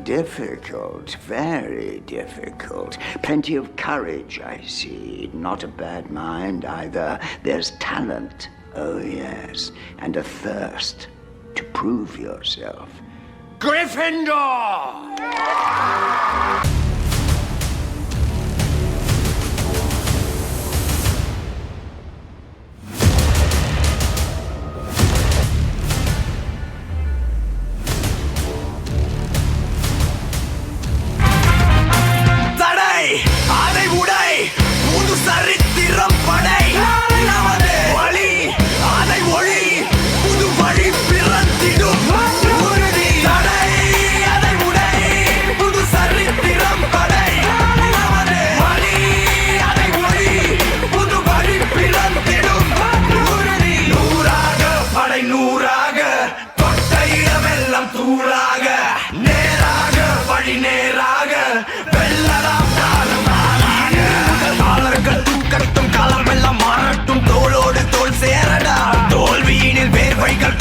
difficult, very difficult. Plenty of courage, I see. Not a bad mind either. There's talent, oh yes, and a thirst to prove yourself. Gryffindor!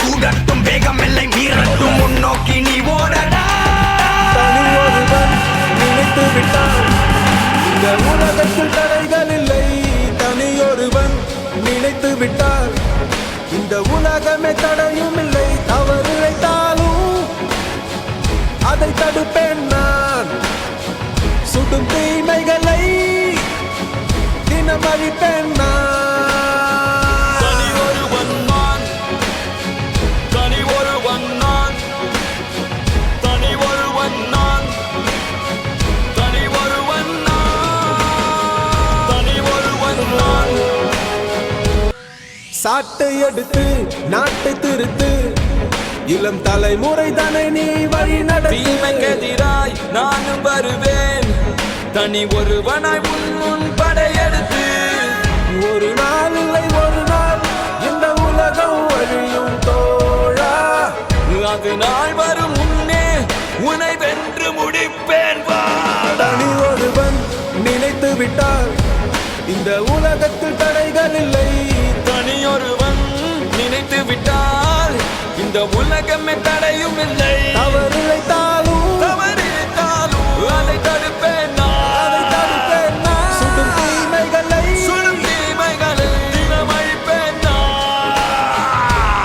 கூடட்டும் வேகமில்லை மீறட்டும் முன்னோக்கி நீ ஓடடா. தனி ஒருவன் நினைத்து விட்டான் இந்த உலகத்தில் தடைகள் இல்லை. தனி ஒருவன் நினைத்து விட்டான் இந்த உலகமே தடையும் இல்லை. தவறு இழைத்தாலும் அதை தடுப்பேன் நான். சுடும் தீமைகளை தினம் அழிப்பேன் நான். சாட்டை எடுத்து நாட்டை திருத்து, இளம் தலைமுறை தானே நீ வழி நடத்தும். நானும் வருவேன் தனி ஒருவனாய் முன் படையெடுத்து. ஒரு நாள் இல்லை ஒரு நாள் இந்த உலகம் வழியும் தோழா. அது நாள் வரும் முன்னே உன்னை வென்று முடிப்பேன். தனி ஒருவன் நினைத்து விட்டால் இந்த உலகத்தில் தடைகள் இல்லை. தனியொருவன் நினைத்து விட்டால் இந்த உலகமே தடையும் இல்லை. தவறு இழைத்தாலும் அதை தடுப்பேன் நான். சுடும் தீமைகளை தினம் அழிப்பேன் நான்.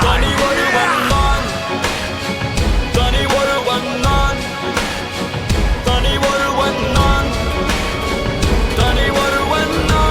தனி ஒருவன் நான், தனி ஒருவன் நான், தனி ஒருவன் நான், தனி ஒருவன் நான்.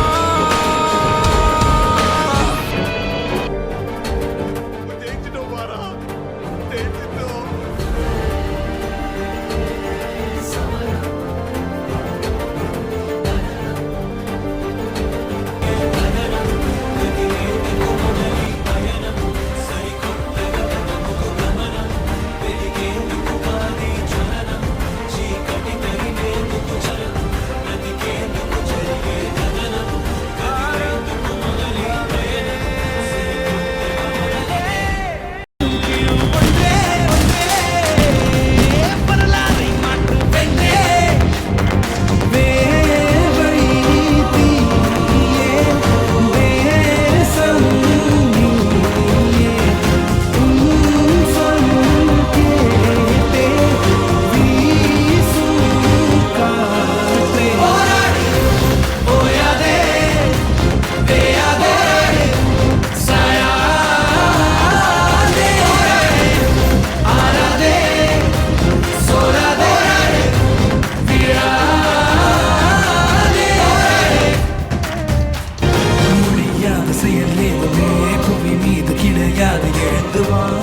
புவி மீது கிடையாது எழுந்துவான்.